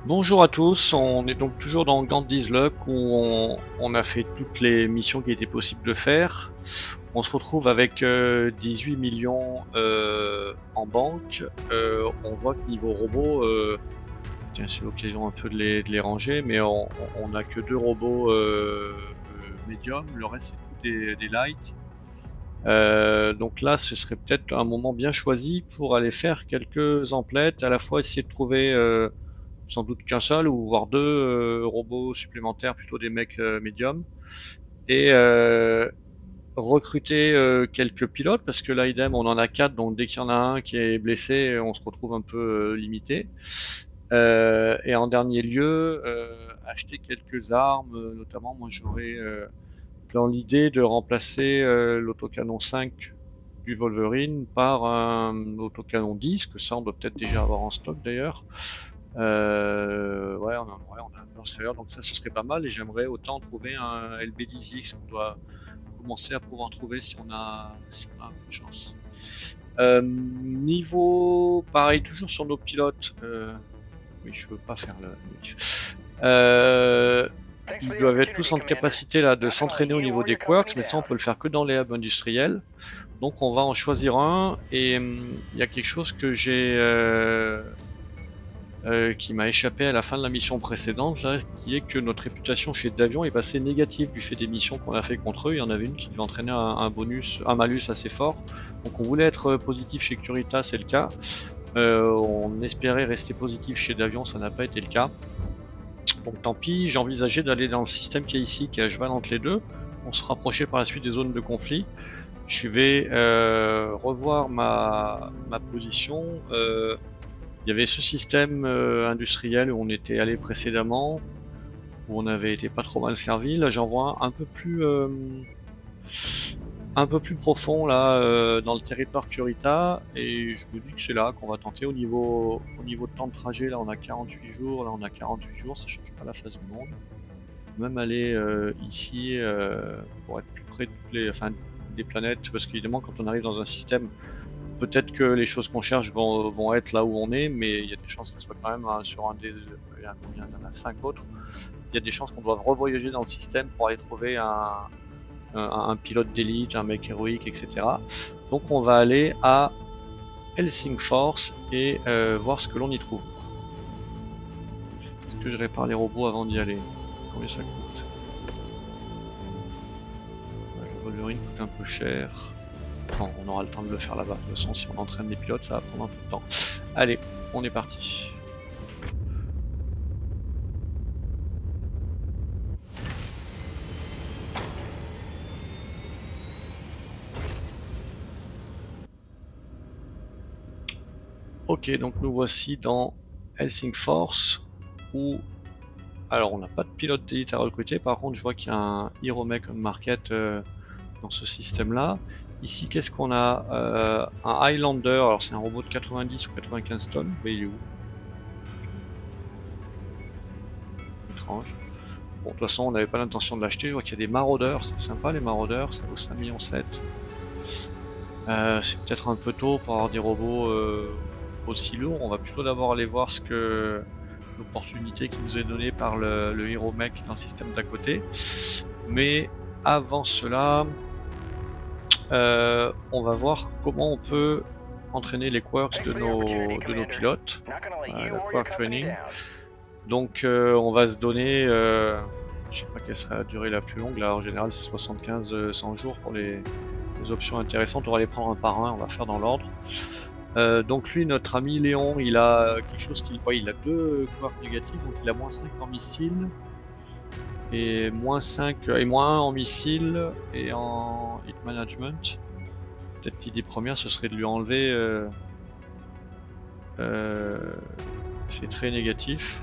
Bonjour à tous, on est donc toujours dans Gandhi's Luck où on a fait toutes les missions qui étaient possibles de faire. On se retrouve avec 18 millions en banque. On voit que niveau robot, tiens, c'est l'occasion un peu de les ranger, mais on n'a que deux robots médium, le reste c'est tout des light. Donc là, ce serait peut-être un moment bien choisi pour aller faire quelques emplettes, à la fois essayer de trouver sans doute qu'un seul ou voire deux robots supplémentaires, plutôt des mecs médiums, et recruter quelques pilotes, parce que là, idem, on en a quatre, donc dès qu'il y en a un qui est blessé, on se retrouve un peu limité. Et en dernier lieu, acheter quelques armes, notamment moi j'aurais dans l'idée de remplacer l'autocanon 5 du Wolverine par un autocanon 10, que ça on doit peut-être déjà avoir en stock d'ailleurs. Ouais, on a un Burstfire, donc ça ce serait pas mal, et j'aimerais autant trouver un LB10X qu'on doit commencer à pouvoir trouver si on a un peu de chance. Niveau pareil, toujours sur nos pilotes, oui, je veux pas faire le. Euh, Ils doivent être tous en capacité là de s'entraîner au niveau des quirks, mais ça on peut le faire que dans les hubs industriels. Donc on va en choisir un, et il y a quelque chose que j'ai qui m'a échappé à la fin de la mission précédente, là, qui est que notre réputation chez Davion est passée négative du fait des missions qu'on a fait contre eux. Il y en avait une qui devait entraîner un malus assez fort. Donc on voulait être positif chez Curita, c'est le cas. On espérait rester positif chez Davion, ça n'a pas été le cas. Donc tant pis, j'ai envisagé d'aller dans le système qui est ici, qui est à cheval entre les deux. On se rapprochait par la suite des zones de conflit. Je vais revoir ma position. Il y avait ce système industriel où on était allé précédemment, où on avait été pas trop mal servi. Là, j'en vois un peu plus profond là dans le territoire Curita, et je me dis que c'est là qu'on va tenter au niveau de temps de trajet. Là, on a 48 jours, là on a 48 jours, ça change pas la face du monde. Même aller ici pour être plus près des planètes, parce qu'évidemment quand on arrive dans un système, peut-être que les choses qu'on cherche vont être là où on est, mais il y a des chances qu'elles soient quand même sur un des. Il y a combien? Il y en a 5 autres. Il y a des chances qu'on doive revoyager dans le système pour aller trouver un pilote d'élite, un mec héroïque, etc. Donc on va aller à Helsingfors et voir ce que l'on y trouve. Est-ce que je répare les robots avant d'y aller? Combien ça coûte? Le Wolverine coûte un peu cher. Bon, on aura le temps de le faire là-bas. De toute façon, si on entraîne les pilotes, ça va prendre un peu de temps. Allez, on est parti. Ok, donc nous voici dans Helsingfors, où alors on n'a pas de pilote d'élite à recruter. Par contre, je vois qu'il y a un Hero Mech on Market dans ce système-là. Ici, qu'est-ce qu'on a? Un Highlander, alors c'est un robot de 90 ou 95 tonnes, mais il est où? Étrange. Bon, de toute façon, on n'avait pas l'intention de l'acheter. Je vois qu'il y a des maraudeurs, c'est sympa les maraudeurs, ça vaut 5,7 millions. C'est peut-être un peu tôt pour avoir des robots aussi lourds. On va plutôt d'abord aller voir ce que l'opportunité qui nous est donnée par le Hero Mech dans le système d'à côté. Mais avant cela, on va voir comment on peut entraîner les quirks de nos pilotes, le quirk training. Donc on va se donner, je sais pas quelle sera la durée la plus longue, là en général c'est 75-100 jours pour les options intéressantes. On va les prendre un par un, on va faire dans l'ordre. Donc lui, notre ami Léon, il a quelque chose il a deux quirks négatifs, donc il a -5 en missile et -5 et -1 en missile et en hit management. Peut-être l'idée première ce serait de lui enlever ses traits négatifs.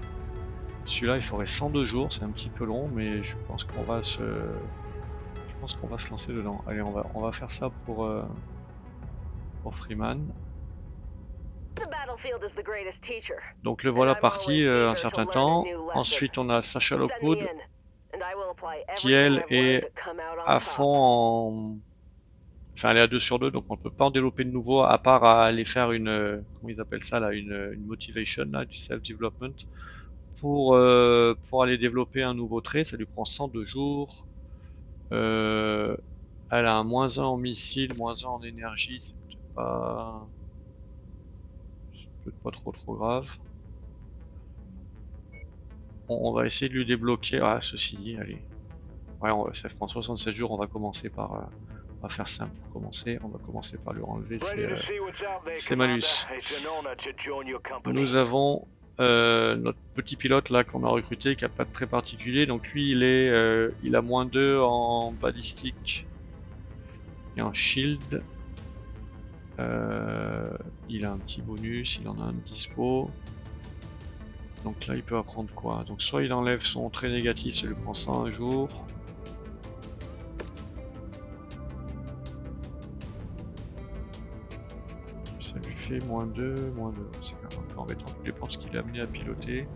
Celui-là il faudrait 102 jours, c'est un petit peu long, mais je pense qu'on va se lancer dedans. Allez, on va faire ça pour Freeman. Donc le voilà parti un certain temps. Ensuite on a Sacha Lockwood qui elle est à fond en. Enfin elle est à 2 sur 2, donc on ne peut pas en développer de nouveau à part à aller faire une. Comment ils appellent ça là, une motivation là, du self-development, pour aller développer un nouveau trait, ça lui prend 102 jours. Elle a un -1 en missile, -1 en énergie, c'est peut-être pas trop grave. On va essayer de lui débloquer. Ah, ceci dit, allez. Ouais, ça prend 67 jours, on va commencer par... on va faire simple pour commencer, on va commencer par lui enlever ses malus. Nous avons notre petit pilote là qu'on a recruté qui a pas de trait particulier, donc lui il a -2 en balistique et en shield. Il a un petit bonus, il en a un dispo. Donc là il peut apprendre quoi? Donc soit il enlève son trait négatif, ça lui prend 101 jours. Ça lui fait -2. C'est quand même un peu embêtant, tout dépend de ce qu'il est amené à piloter.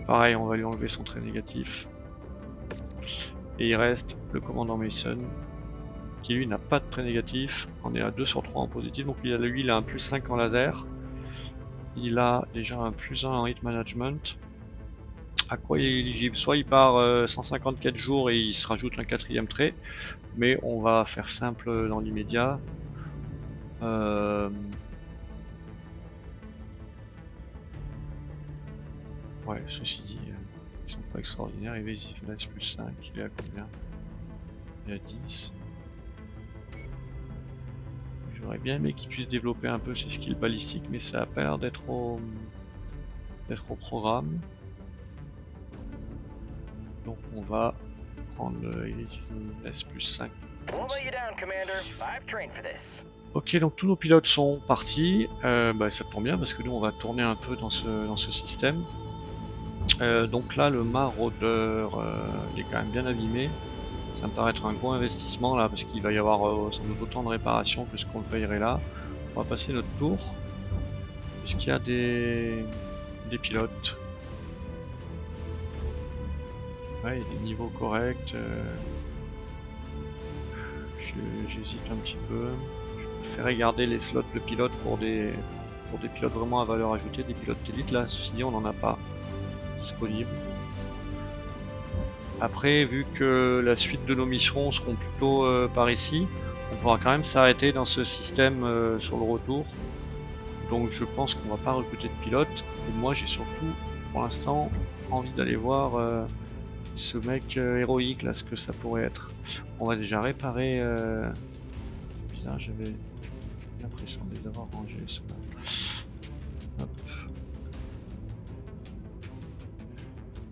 Pareil, on va lui enlever son trait négatif. Et il reste le commandant Mason, qui lui n'a pas de trait négatif. On est à 2 sur 3 en positif, donc lui il a un +5 en laser. Il a déjà un +1 en hit management. À quoi il est éligible? Soit il part 154 jours et il se rajoute un 4e trait, mais on va faire simple dans l'immédiat. Ouais, ceci dit, ils sont pas extraordinaires. Evasiveness +5, il est à combien? Il est à 10. J'aurais bien aimé qu'il puisse développer un peu ses skills balistiques, mais ça a pas l'air d'être au programme. Donc on va prendre le Evasiveness +5. Ok, donc tous nos pilotes sont partis. Ça tombe bien parce que nous on va tourner un peu dans ce système. Donc là le maraudeur il est quand même bien abîmé. Ça me paraît être un gros investissement là parce qu'il va y avoir sans doute autant de réparations que ce qu'on le payerait là. On va passer notre tour. Est-ce qu'il y a des pilotes? Ouais, il y a des niveaux corrects. J'hésite un petit peu. Je préférerais garder les slots de pilotes pour des pilotes vraiment à valeur ajoutée, des pilotes d'élite. Là, ceci dit, on n'en a pas disponible. Après, vu que la suite de nos missions seront plutôt par ici, on pourra quand même s'arrêter dans ce système sur le retour. Donc je pense qu'on va pas recruter de pilote. Et moi j'ai surtout, pour l'instant, envie d'aller voir ce mec héroïque là, ce que ça pourrait être. On va déjà réparer... C'est bizarre, j'avais l'impression de les avoir rangés ceux-là. Hop.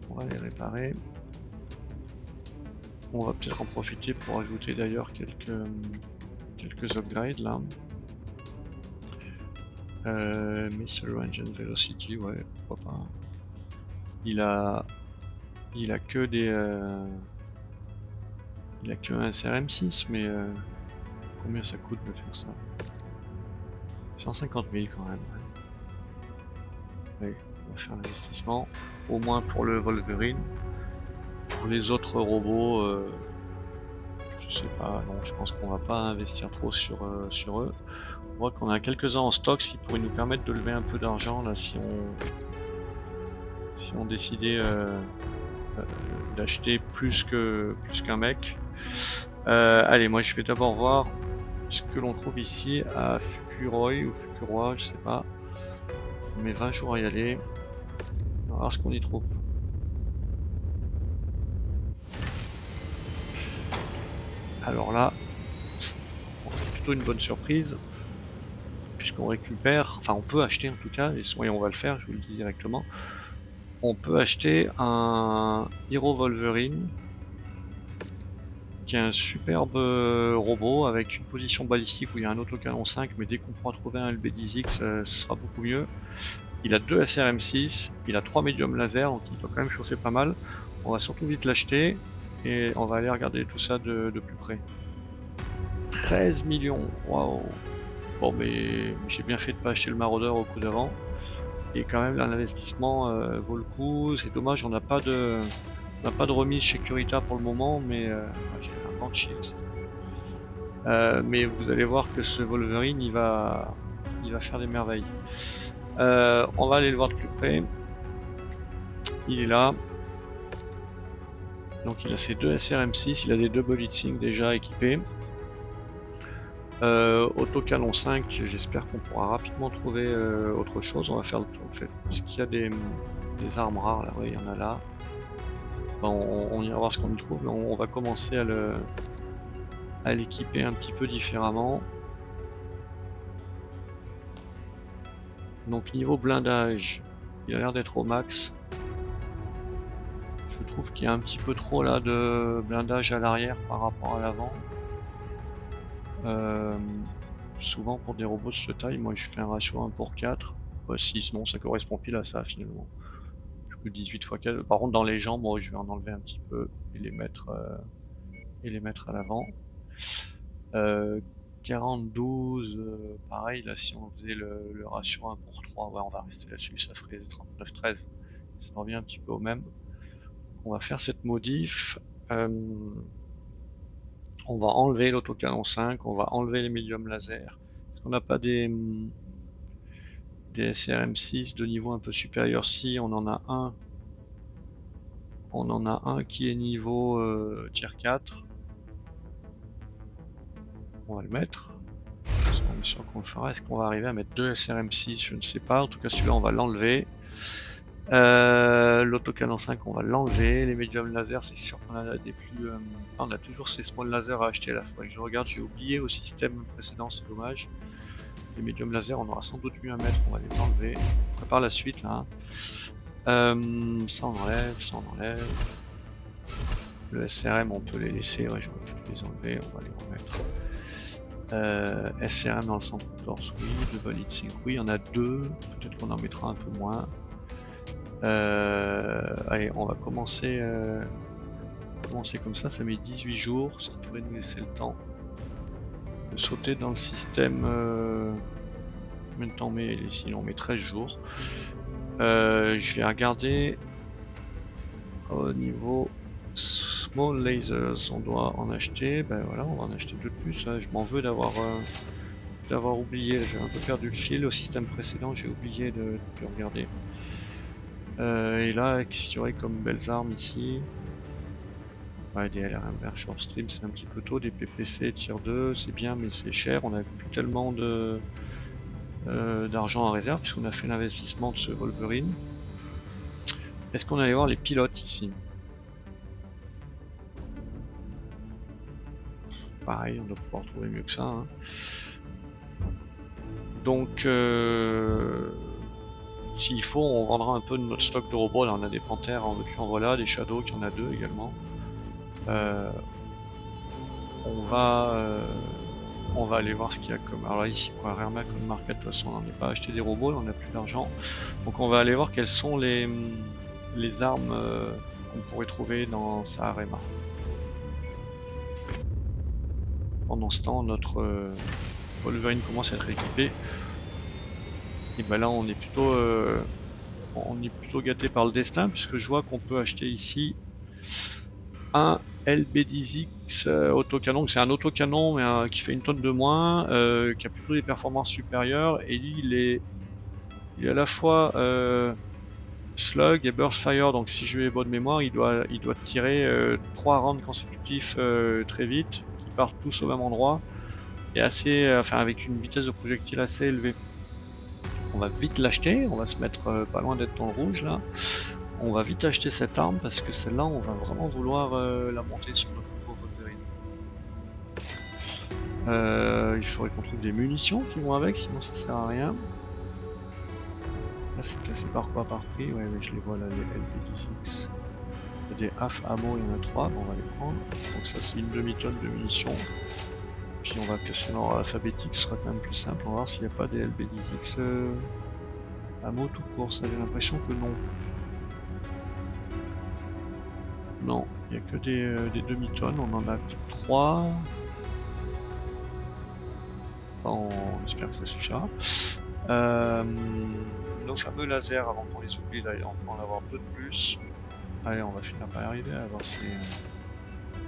On va les réparer. On va peut-être en profiter pour ajouter d'ailleurs quelques upgrades là. Missile Range and Velocity, ouais, pourquoi pas. Il a que des... il a que un SRM6, mais combien ça coûte de faire ça? 150 000 quand même. Ouais. Allez, on va faire l'investissement, au moins pour le Wolverine. Pour les autres robots, je sais pas, non, je pense qu'on va pas investir trop sur eux. On voit qu'on a quelques-uns en stock, ce qui pourrait nous permettre de lever un peu d'argent là si on décidait d'acheter plus qu'un mec. Allez, moi je vais d'abord voir ce que l'on trouve ici à Fukuroi ou Fukuroi, je sais pas. On met 20 jours à y aller. On va voir ce qu'on y trouve. Alors là, c'est plutôt une bonne surprise, puisqu'on récupère, enfin on peut acheter en tout cas, et on va le faire, je vous le dis directement. On peut acheter un Hero Wolverine, qui est un superbe robot avec une position balistique où il y a un autocanon 5, mais dès qu'on pourra trouver un LB10X, ce sera beaucoup mieux. Il a 2 SRM6, il a 3 médiums laser, donc il doit quand même chauffer pas mal. On va surtout vite l'acheter. Et on va aller regarder tout ça de plus près. 13 millions, waouh! Bon, mais j'ai bien fait de pas acheter le maraudeur au coup d'avant. Et quand même, l'investissement vaut le coup. C'est dommage, on n'a pas de remise chez Curita pour le moment, mais j'ai un Banshee aussi. Mais vous allez voir que ce Wolverine, il va faire des merveilles. On va aller le voir de plus près. Il est là. Donc il a ses 2 SRM6, il a des double heatsink déjà équipés. Autocanon 5, j'espère qu'on pourra rapidement trouver autre chose. On va faire le tour. Est-ce qu'il y a des armes rares là? Oui, il y en a là. Bon, on ira voir ce qu'on y trouve, mais on va commencer à l'équiper un petit peu différemment. Donc niveau blindage, il a l'air d'être au max. Je trouve qu'il y a un petit peu trop là de blindage à l'arrière par rapport à l'avant. Souvent pour des robots de cette taille, moi je fais un ratio 1 pour 4. 6, non, ça correspond pile à ça finalement. Du coup 18 x 4. Par contre dans les jambes, moi je vais en enlever un petit peu et les mettre à l'avant. 42, pareil là si on faisait le ratio 1 pour 3, ouais on va rester là-dessus, ça ferait 39-13. Ça revient un petit peu au même. On va faire cette modif. On va enlever l'autocanon 5, on va enlever les médiums laser. Est-ce qu'on n'a pas des SRM6 de niveau un peu supérieur? Si, on en a un. On en a un qui est niveau tier 4. On va le mettre. On est sûr qu'on le fera. Est-ce qu'on va arriver à mettre 2 SRM6? Je ne sais pas. En tout cas, celui-là, on va l'enlever. L'autocanon 5, on va l'enlever. Les médiums laser, c'est sûr qu'on a des plus... on a toujours ces small lasers à acheter à la fois. Je regarde, j'ai oublié au système précédent, c'est dommage. Les médiums laser, on aura sans doute mieux à mettre, on va les enlever. On prépare la suite là. Ça on enlève, ça on enlève. Le SRM, on peut les laisser, ouais, j'aurais pu les enlever, on va les remettre. SRM dans le centre de torse, oui. Double heatsink, oui, il y en a 2. Peut-être qu'on en mettra un peu moins. Allez, on va commencer comme ça met 18 jours, ce qui devrait nous laisser le temps de sauter dans le système. Combien de temps on met ici? On met 13 jours. Je vais regarder au niveau small lasers, on doit en acheter. Ben voilà, on va en acheter 2 de plus. Je m'en veux d'avoir oublié, j'ai un peu perdu le fil. Au système précédent, j'ai oublié de regarder. Et là, qu'est-ce qu'il y aurait comme belles armes ici? Ouais, des LRM short stream, c'est un petit peu tôt. Des PPC tier 2, c'est bien, mais c'est cher. On a plus tellement d'argent en réserve puisqu'on a fait l'investissement de ce Wolverine. Est-ce qu'on allait voir les pilotes ici? Pareil, on doit pouvoir trouver mieux que ça. Hein. Donc, s'il faut, on vendra un peu de notre stock de robots. Là, on a des panthères en veux-tu en voilà, des shadows, qui en a 2 également. On va aller voir ce qu'il y a comme... Alors là, ici, pour Rarema comme market, de toute façon, on n'en est pas acheté des robots, on n'a plus d'argent. Donc on va aller voir quelles sont les armes qu'on pourrait trouver dans Saharema. Pendant ce temps, notre Wolverine commence à être équipé. Et ben là, on est plutôt gâté par le destin, puisque je vois qu'on peut acheter ici un LB10X autocanon. C'est un autocanon mais qui fait une tonne de moins, qui a plutôt des performances supérieures, et lui il est à la fois slug et burst fire, donc si je vais bonne mémoire, il doit tirer 3 rounds consécutifs très vite, qui partent tous au même endroit, et assez, enfin avec une vitesse de projectile assez élevée. On va vite l'acheter, on va se mettre pas loin d'être dans le rouge là. On va vite acheter cette arme parce que celle-là, on va vraiment vouloir la monter sur notre nouveau Wolverine. Il faudrait qu'on trouve des munitions qui vont avec, sinon ça sert à rien. Là, c'est classé par quoi? Par prix? Ouais, mais je les vois là, les LP10X. Il y a des AF ammo, il y en a 3, bon, on va les prendre. Donc ça, c'est une demi-tonne de munitions. Puis on va casser l'ordre alphabétique, ce sera quand même plus simple. On va voir s'il n'y a pas des LB10X ammo tout court. Ça, j'ai l'impression que non. Non, il n'y a que des demi-tonnes, on en a 3. On espère que ça suffira. Nos fameux lasers, avant qu'on les oublie, là, on peut en avoir 2 de plus. Allez, on va finir par y arriver à avoir ces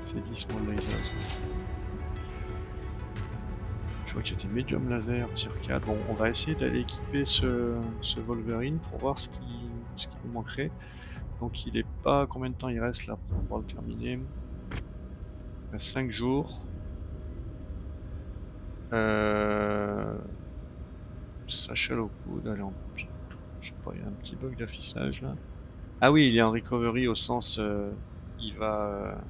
10 small lasers. Je vois qu'il y a des medium laser, tier 4. Bon, on va essayer d'aller équiper ce Wolverine pour voir ce qui nous manquerait. Donc il est pas... Combien de temps il reste là pour pouvoir le terminer? Il reste 5 jours. Satchel au coude, allez on copie. Je sais pas, il y a un petit bug d'affichage là. Ah oui, il est en recovery au sens... il va...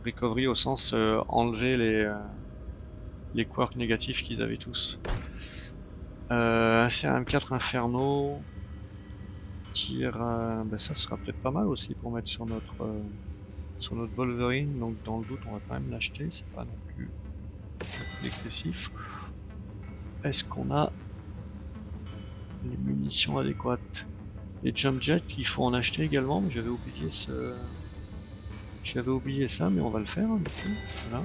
recovery au sens enlever les quarks négatifs qu'ils avaient tous. Un CRM4 Inferno, tir, ben ça sera peut-être pas mal aussi pour mettre sur notre Wolverine, donc dans le doute on va quand même l'acheter, c'est pas non plus excessif. Est-ce qu'on a les munitions adéquates? Les jump jets, il faut en acheter également, mais j'avais oublié ça, mais on va le faire, du coup, voilà.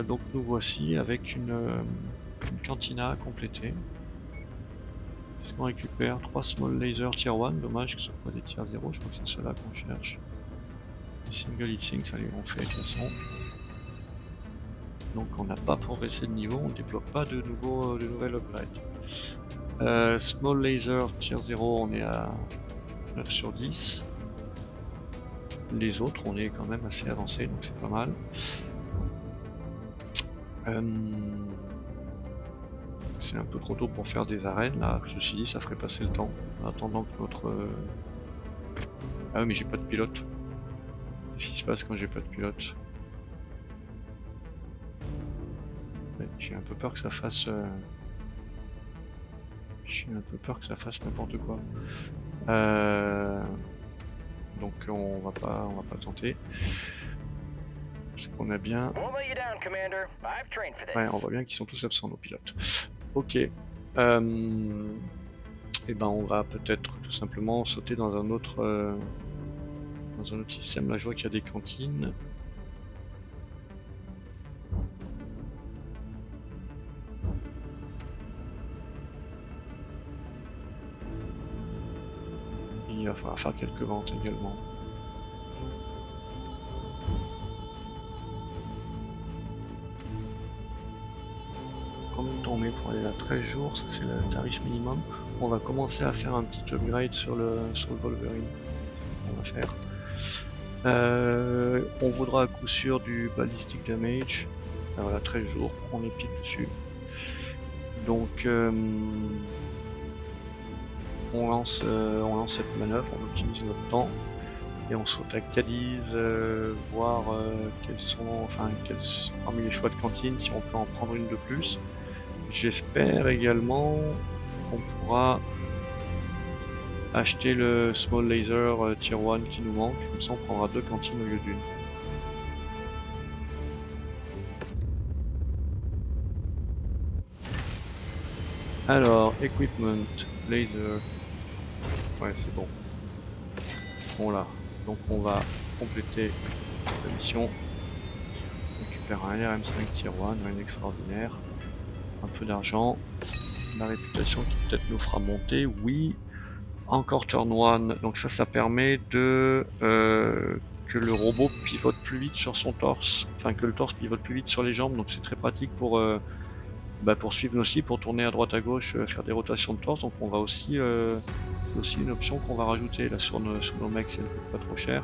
Donc nous voici avec une cantina à compléter. Qu'est-ce qu'on récupère? 3 small laser tier 1, dommage que ce soit des tiers 0, je crois que c'est ceux-là qu'on cherche. Les single hit sync, ça les on fait de toute façon. Donc on n'a pas progressé de niveau, on ne débloque pas de nouvelles upgrades. Small laser tier 0, on est à 9 sur 10. Les autres, on est quand même assez avancé, donc c'est pas mal. C'est un peu trop tôt pour faire des arènes là, ceci dit ça ferait passer le temps, en attendant que notre... Ah oui mais j'ai pas de pilote. Qu'est-ce qui se passe quand j'ai pas de pilote? Ouais, j'ai un peu peur que ça fasse... J'ai un peu peur que ça fasse n'importe quoi. Donc on va pas tenter. Parce qu'on a bien... Ouais, on voit bien qu'ils sont tous absents nos pilotes. Ok. Et ben on va peut-être tout simplement sauter dans un autre système. Là je vois qu'il y a des cantines. Il va falloir faire quelques ventes également. Combien de temps on met pour aller à 13 jours? Ça c'est le tarif minimum. On va commencer à faire un petit upgrade sur le Wolverine. On va faire. On voudra à coup sûr du ballistic damage. Voilà, 13 jours, on est pile dessus. Donc on lance cette manœuvre, on optimise notre temps et on saute à Cadiz, voir quels sont, parmi les choix de cantine, si on peut en prendre une de plus. J'espère également qu'on pourra acheter le small laser tier 1 qui nous manque, comme ça on prendra 2 cantines au lieu d'une. Alors, equipment, laser, ouais c'est bon. Bon là, donc on va compléter la mission. On récupère un LRM5 tier 1, rien d'extraordinaire. Un peu d'argent. La réputation qui peut-être nous fera monter, oui. Encore turn 1, donc ça permet de que le robot pivote plus vite sur son torse, enfin que le torse pivote plus vite sur les jambes, donc c'est très pratique pour suivre nos cibles, pour tourner à droite à gauche, faire des rotations de torse. Donc on va aussi, c'est aussi une option qu'on va rajouter là sur nos mecs, ça ne coûte pas trop cher.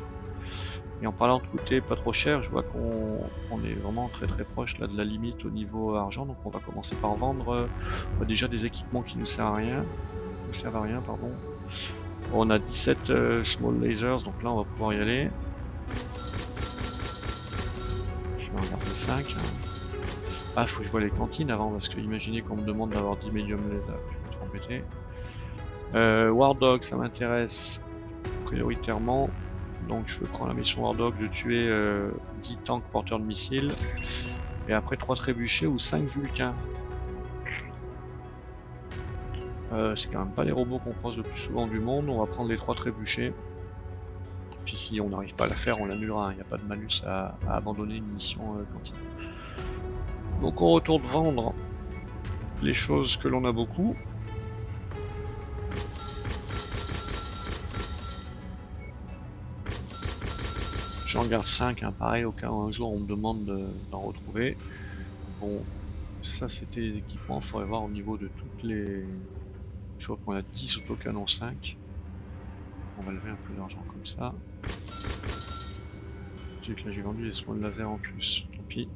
Et en parlant de coûter pas trop cher, je vois qu'on est vraiment très proche là de la limite au niveau argent, donc on va commencer par vendre déjà des équipements qui nous servent à rien, pardon. On a 17 small lasers, donc là on va pouvoir y aller. Je vais en regarder 5. Ah, faut que je vois les cantines avant, parce que imaginez qu'on me demande d'avoir 10 medium lasers, je vais être embêté. War Dog, ça m'intéresse prioritairement. Donc je vais prendre la mission War Dog de tuer 10 tanks porteurs de missiles. Et après 3 trébuchets ou 5 vulcains. C'est quand même pas les robots qu'on croise le plus souvent du monde. On va prendre les 3 trébuchets. Puis si on n'arrive pas à la faire, on l'annulera. Il n'y a pas de malus à abandonner une mission cantine. Donc on retourne vendre les choses que l'on a beaucoup. J'en garde 5, hein, pareil, au cas où un jour on me demande d'en retrouver. Bon, ça c'était les équipements, il faudrait voir au niveau de toutes les... Je vois qu'on a 10 autocanons 5. on va lever un peu d'argent comme ça. Là j'ai vendu des small lasers en plus, tant pis.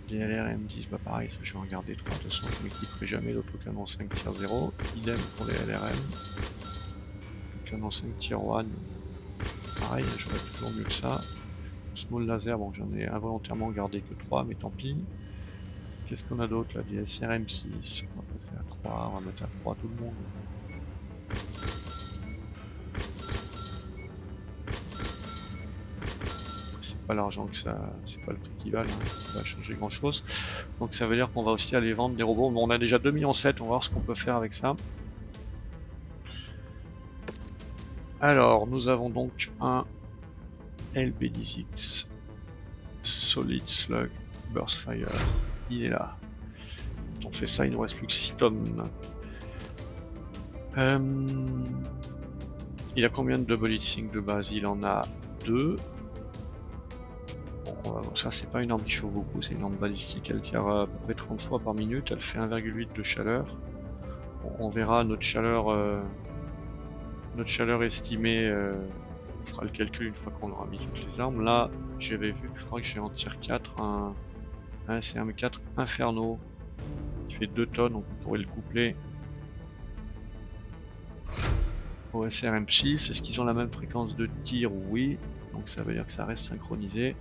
Les LRM 10, bah pareil, ça je vais en regarder 3, de toute façon je m'équiperai jamais d'autres canon 5 tier 0. Idem pour les LRM. Le canon 5 tier 1, pareil, j'aurais toujours mieux que ça. Small laser, bon j'en ai involontairement gardé que 3, mais tant pis. Qu'est-ce qu'on a d'autre là? Des SRM 6, on va passer à 3, on va mettre à 3 tout le monde. C'est pas l'argent que ça, c'est pas le prix qui valent, hein, ça va changer grand chose. Donc ça veut dire qu'on va aussi aller vendre des robots. Bon, on a déjà 2,7 millions, on va voir ce qu'on peut faire avec ça. Alors, nous avons donc un LB10X Solid Slug Burst Fire. Il est là. Quand on fait ça, il nous reste plus que 6 tonnes. Il a combien de double heatsink de base? Il en a 2. Bon, ça c'est pas une arme qui chauffe beaucoup, c'est une arme balistique, elle tire à peu près 30 fois par minute, elle fait 1,8 de chaleur. Bon, on verra notre chaleur estimée, on fera le calcul une fois qu'on aura mis toutes les armes. Là, j'avais vu, je crois que j'ai en tir 4 un SRM4 Inferno qui fait 2 tonnes, donc on pourrait le coupler au SRM6. Est-ce qu'ils ont la même fréquence de tir? Oui, donc ça veut dire que ça reste synchronisé.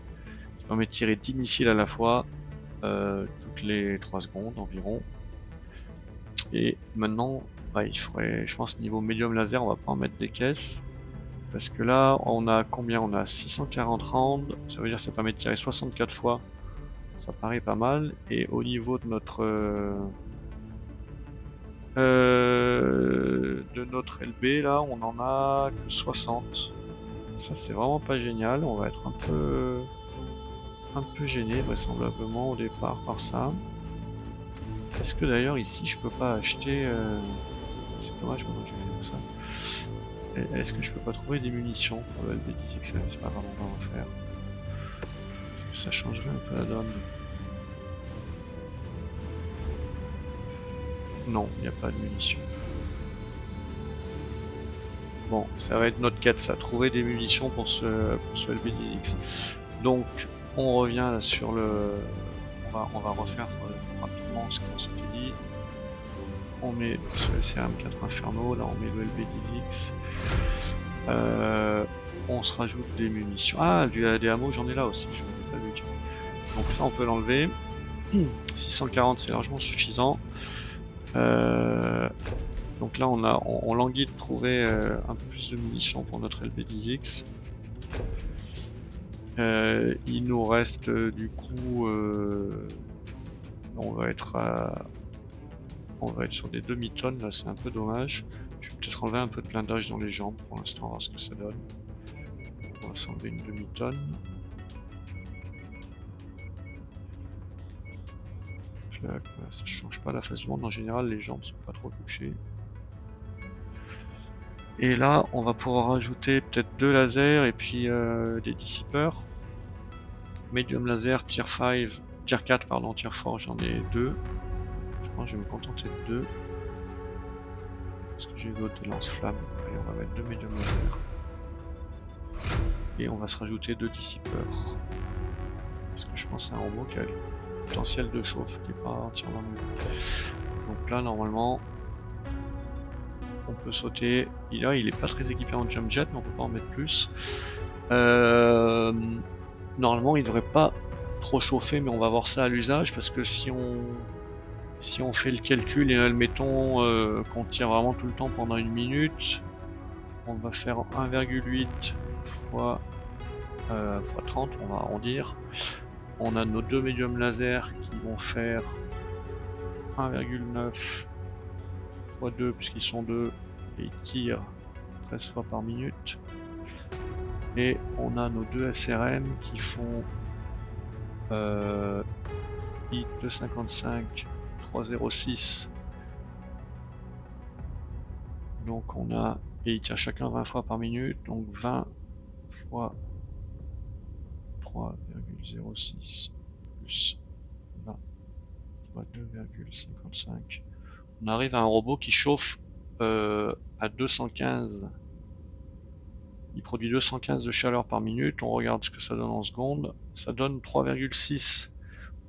Ça permet de tirer 10 missiles à la fois, toutes les 3 secondes environ. Et maintenant, bah, il faudrait, je pense, niveau médium laser, on va pas en mettre des caisses. Parce que là, on a combien? On a 640 rounds, ça veut dire que ça permet de tirer 64 fois. Ça paraît pas mal. Et au niveau de notre LB, là, on en a que 60. Ça, c'est vraiment pas génial. On va être un peu gêné, vraisemblablement, au départ, par ça. Est-ce que d'ailleurs, ici, je peux pas acheter... C'est dommage, maintenant que j'ai fait tout ça. Est-ce que je peux pas trouver des munitions pour le LB10X? C'est pas vraiment on va en faire. Parce que ça changerait un peu la donne. Non, il n'y a pas de munitions. Bon, ça va être notre quête, ça, trouver des munitions pour ce LB10X. Donc, on revient là sur le... On va refaire rapidement ce qu'on s'était dit. On met ce SRM4 Inferno, là on met le LB10X. On se rajoute des munitions. Ah, des hameaux, j'en ai là aussi, je n'ai pas vu. Donc ça, on peut l'enlever. 640, c'est largement suffisant. Donc là, on languit de trouver un peu plus de munitions pour notre LB10X. Il nous reste du coup... on va être sur des demi-tonnes, là c'est un peu dommage. Je vais peut-être enlever un peu de blindage dans les jambes pour l'instant, voir ce que ça donne. On va s'enlever une demi-tonne. Ça change pas la phase du monde, en général les jambes sont pas trop touchées. Et là on va pouvoir rajouter peut-être 2 lasers et puis des dissipeurs. Medium laser, tier 5, tier 4 pardon, tier 4 j'en ai 2. Je pense que je vais me contenter de 2. Parce que j'ai d'autres lance-flammes. Allez, on va mettre 2 medium laser. Et on va se rajouter 2 dissipeurs. Parce que je pense que c'est un robot qui a le potentiel de chauffe, qui n'est pas entièrement nul. Donc là, normalement, on peut sauter. Il est pas très équipé en jump jet, mais on peut pas en mettre plus. Normalement, il devrait pas trop chauffer, mais on va voir ça à l'usage, parce que si on fait le calcul et admettons qu'on tire vraiment tout le temps pendant 1 minute, on va faire 1,8 fois 30, on va arrondir. On a nos 2 médiums laser qui vont faire 1,9 x 2 puisqu'ils sont 2 et ils tirent 13 fois par minute. Et on a nos 2 SRM qui font hit 255, 306. Donc on a, et ils tirent chacun 20 fois par minute, donc 20 fois 3,06 plus 20 fois 2,55. On arrive à un robot qui chauffe à 215. Il produit 215 de chaleur par minute. On regarde ce que ça donne en secondes. Ça donne 3,6.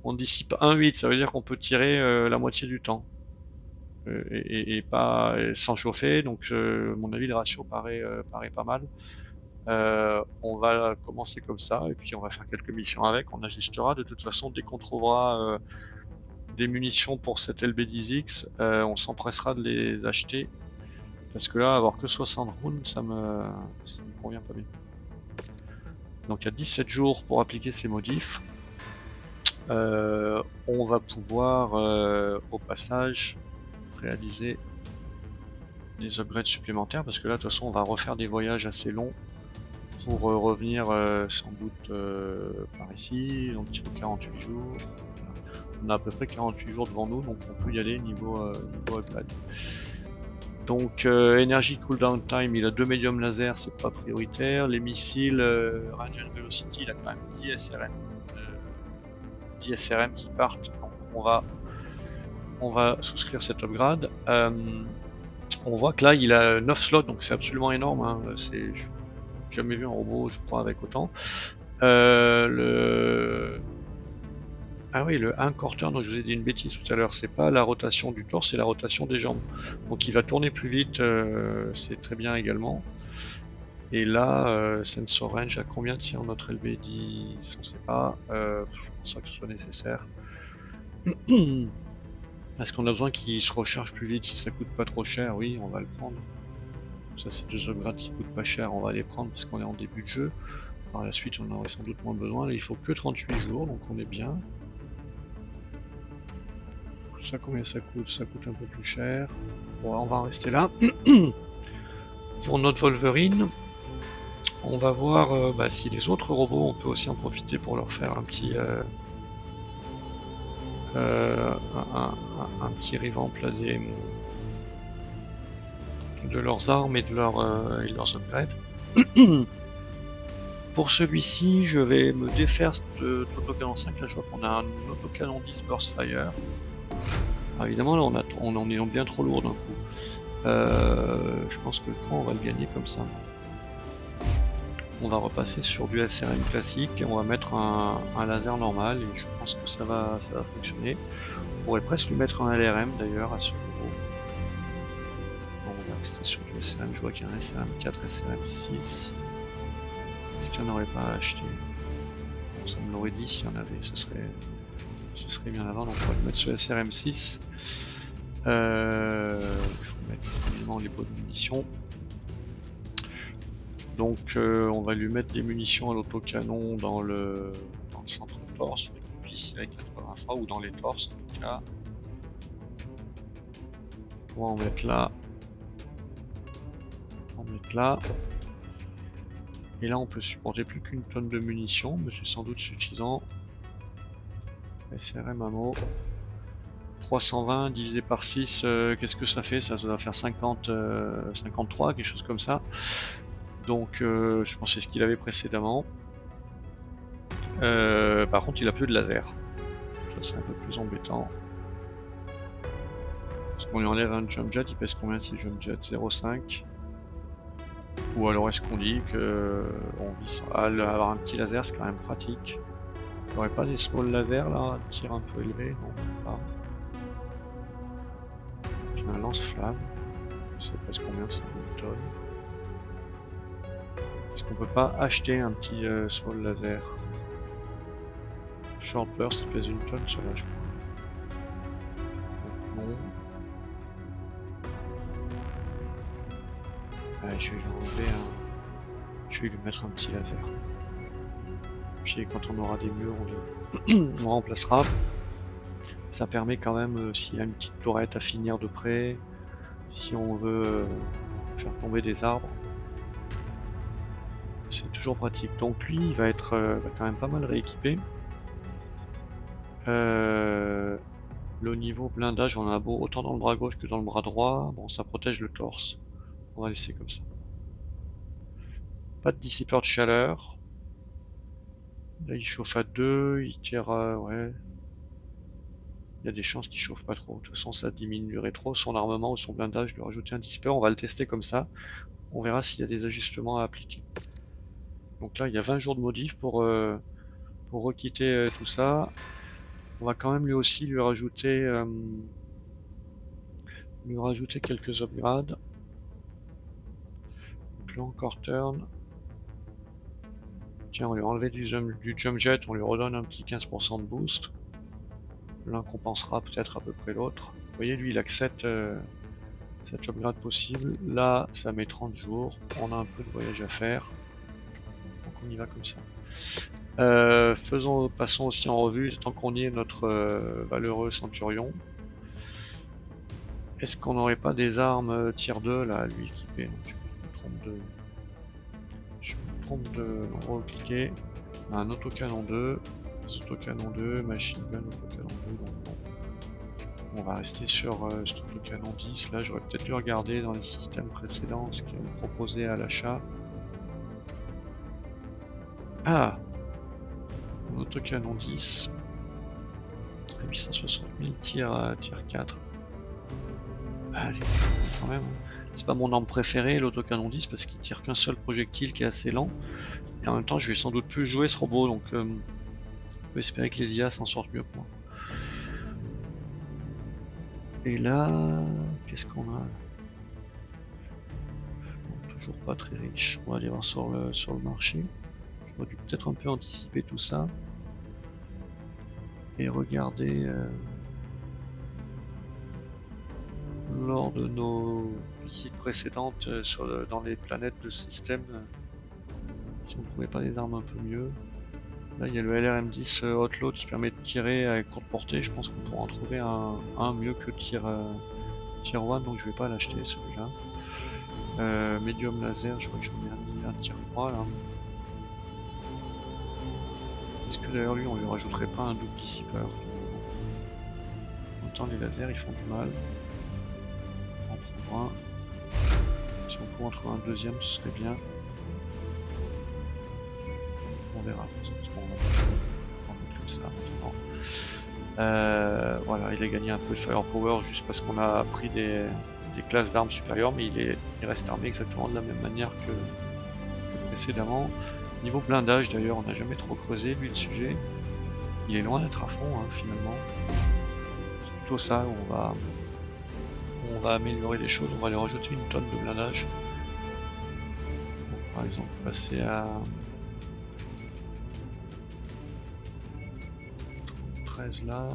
On dissipe 1,8. Ça veut dire qu'on peut tirer la moitié du temps. Et pas sans chauffer. Donc, à mon avis, le ratio paraît pas mal. On va commencer comme ça. Et puis, on va faire quelques missions avec. On ajustera. De toute façon, dès qu'on trouvera des munitions pour cette LB10X, on s'empressera de les acheter. Parce que là, avoir que 60 rounds, ça me convient pas bien. Donc il y a 17 jours pour appliquer ces modifs. On va pouvoir, au passage, réaliser des upgrades supplémentaires, parce que là, de toute façon, on va refaire des voyages assez longs pour revenir sans doute par ici. Donc il faut 48 jours. On a à peu près 48 jours devant nous, donc on peut y aller niveau upgrade. Donc Energy Cooldown Time, il a 2 médiums laser, c'est pas prioritaire. Les missiles Range and Velocity, il a quand même 10 SRM qui partent. Donc on va souscrire cet upgrade. On voit que là il a 9 slots, donc c'est absolument énorme. Hein. J'ai jamais vu un robot, je crois, avec autant. Ah oui, le 1 quarter, donc je vous ai dit une bêtise tout à l'heure, c'est pas la rotation du torse, c'est la rotation des jambes. Donc il va tourner plus vite, c'est très bien également. Et là, Sensor Range, à combien tient notre LB10? On sait pas, je pense pas que ce soit nécessaire. Est-ce qu'on a besoin qu'il se recharge plus vite si ça coûte pas trop cher? Oui, on va le prendre. Ça, c'est 2 upgrades qui coûtent pas cher, on va les prendre parce qu'on est en début de jeu. Par la suite, on en aurait sans doute moins besoin. Là, il faut que 38 jours, donc on est bien. Ça, combien ça coûte? Ça coûte un peu plus cher. Bon, on va en rester là. Pour notre Wolverine, on va voir si les autres robots, on peut aussi en profiter pour leur faire un petit un petit revamp là, de leurs armes et de leurs upgrades. Pour celui-ci, je vais me défaire de l'autocanon 5. Là, je vois qu'on a un autocanon 10 Burst Fire. Alors, évidemment, là, on en est bien trop lourd d'un coup. Je pense que le point, on va le gagner comme ça. On va repasser sur du SRM classique et on va mettre un laser normal et je pense que ça va fonctionner. On pourrait presque lui mettre un LRM d'ailleurs à ce niveau. Bon, on va rester sur du SRM. Je vois qu'il y a un SRM 4, SRM 6. Est-ce qu'il n'y en aurait pas à acheter? Bon, ça me l'aurait dit s'il y en avait, ce serait bien avant. Donc on va le mettre sur SRM 6. Il faut mettre évidemment les bonnes munitions. Donc on va lui mettre des munitions à l'autocanon dans le centre torse, pour qu'il puisse y aller 80 fois, ou dans les torses en tout cas. On va en mettre là. On va mettre là. Et là on peut supporter plus qu'une tonne de munitions, mais c'est sans doute suffisant. SRM ammo. 320 divisé par 6, qu'est-ce que ça fait? Ça doit faire 53, quelque chose comme ça. Donc je pense que c'est ce qu'il avait précédemment. Par contre il a plus de laser. Ça c'est un peu plus embêtant. Parce qu'on lui enlève un jump jet, il pèse combien ce jump jet? 0,5. Ou alors est-ce qu'on dit que on vise à avoir un petit laser, c'est quand même pratique. Il n'y aurait pas des small lasers là, un tir un peu élevé? Non, pas. J'ai un lance-flamme. Ça pèse combien? Ça? Une tonne. Est-ce qu'on peut pas acheter un petit small laser? Short burst, il pèse une tonne, cela je crois. Donc non. Allez, je vais lui enlever je vais lui mettre un petit laser. Puis quand on aura des murs, on remplacera. Ça permet quand même, s'il y a une petite tourette à finir de près, si on veut faire tomber des arbres, c'est toujours pratique. Donc lui, il va être quand même pas mal rééquipé. Le niveau blindage, on en a beau autant dans le bras gauche que dans le bras droit. Bon, ça protège le torse. On va laisser comme ça. Pas de dissipeur de chaleur. Là, il chauffe à 2, il tire ouais. Il y a des chances qu'il chauffe pas trop. De toute façon, ça diminuerait trop son armement ou son blindage, lui rajouter un dissipeur. On va le tester comme ça. On verra s'il y a des ajustements à appliquer. Donc là, il y a 20 jours de modif pour requitter tout ça. On va quand même lui aussi lui rajouter quelques upgrades. Donc là encore turn. Tiens, on lui a enlevé du jump jet, on lui redonne un petit 15% de boost. L'un compensera peut-être à peu près l'autre. Vous voyez, lui, il accepte cette upgrade possible. Là, ça met 30 jours. On a un peu de voyage à faire. Donc on y va comme ça. Passons aussi en revue, tant qu'on y est, notre valeureux Centurion. Est-ce qu'on n'aurait pas des armes tier 2 là à lui équiper? Non, je me trompe de cliquer. On a un autocanon 2, autocanon 2, machine gun, autocanon 2, donc bon. On va rester sur cet autocanon 10. Là, j'aurais peut-être dû regarder dans les systèmes précédents ce qu'ils ont proposé à l'achat. Ah, un autocanon 10 à 860 000 tir 4. Allez, quand même. C'est pas mon arme préférée, l'autocanon 10, parce qu'il tire qu'un seul projectile qui est assez lent. Et en même temps, je vais sans doute plus jouer ce robot, donc on peut espérer que les IA s'en sortent mieux que moi. Et là, qu'est-ce qu'on a? Bon, toujours pas très riche. On va aller voir sur le marché. J'aurais dû peut-être un peu anticiper tout ça. Et regarder lors de nos visites précédentes dans les planètes de système, si on ne trouvait pas des armes un peu mieux. Là, il y a le LRM-10 Hotload qui permet de tirer à courte portée. Je pense qu'on pourra en trouver un mieux que Tier 1, donc je vais pas l'acheter celui-là. Medium laser, je crois que j'en ai un Tier 3 là. Est-ce que d'ailleurs lui, on lui rajouterait pas un double dissipeur? En même temps, les lasers ils font du mal. On en prendre un. Si on pouvait en trouver un deuxième, ce serait bien. On verra. On va mettre comme ça maintenant. Voilà, il a gagné un peu de firepower juste parce qu'on a pris des classes d'armes supérieures, mais il reste armé exactement de la même manière que précédemment. Niveau blindage d'ailleurs, on n'a jamais trop creusé lui le sujet. Il est loin d'être à fond finalement. C'est plutôt ça où on va améliorer les choses, on va lui rajouter une tonne de blindage. Donc, par exemple, passer à 13 là.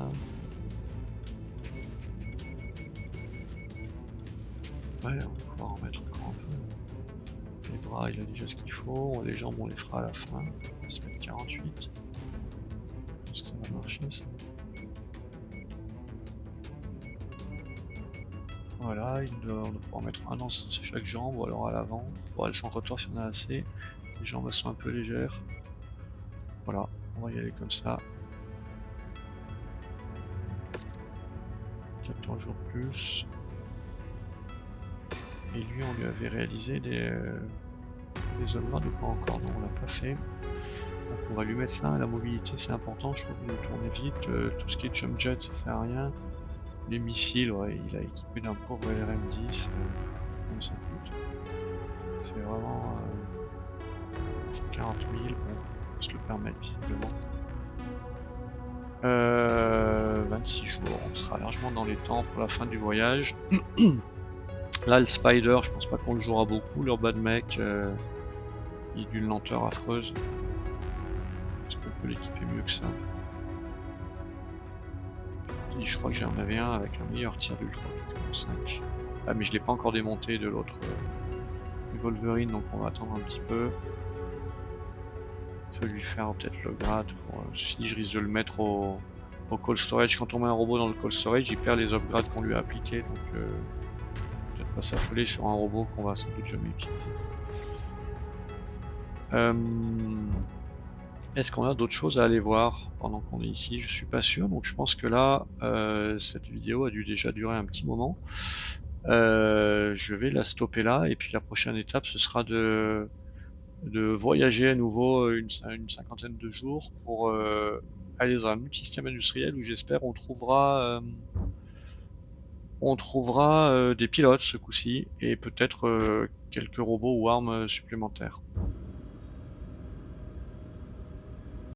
Ouais, on va pouvoir en mettre encore un peu. Les bras, il a déjà ce qu'il faut. Les jambes, on les fera à la fin. On va se mettre 48. Est-ce que ça va marcher ça? Voilà, on doit pouvoir mettre un dans chaque jambe ou alors à l'avant. Bon, elles s'entretorent si on a assez. Les jambes sont un peu légères. Voilà, on va y aller comme ça. 14 jours plus. Et lui, on lui avait réalisé des upgrades ou pas encore? Non, on l'a pas fait. Donc on va lui mettre ça. La mobilité, c'est important. Je trouve qu'il nous tourner vite. Tout ce qui est jump jet, ça sert à rien. Les missiles, ouais, il a équipé d'un pauvre LRM-10. Comme ça coûte. C'est vraiment 40 000. Bon, on se le permettre visiblement. 26 jours, on sera largement dans les temps pour la fin du voyage. Là, le Spider, je pense pas qu'on le jouera beaucoup. L'Urban Mech, il est d'une lenteur affreuse. Est-ce qu'on peut l'équiper mieux que ça? Et je crois que j'en avais un avec un meilleur tir d'ultra, le 5. Ah, mais je l'ai pas encore démonté de l'autre Wolverine, donc on va attendre un petit peu. Ça va lui faire peut-être le grade. Si je risque de le mettre au cold storage. Quand on met un robot dans le cold storage, il perd les upgrades qu'on lui a appliqués, donc peut-être pas s'affoler sur un robot qu'on va sans doute jamais utiliser. Est-ce qu'on a d'autres choses à aller voir pendant qu'on est ici? Je suis pas sûr, donc je pense que là, cette vidéo a dû déjà durer un petit moment. Je vais la stopper là, et puis la prochaine étape, ce sera de voyager à nouveau une cinquantaine de jours pour aller dans un autre système industriel où j'espère on trouvera des pilotes ce coup-ci et peut-être quelques robots ou armes supplémentaires.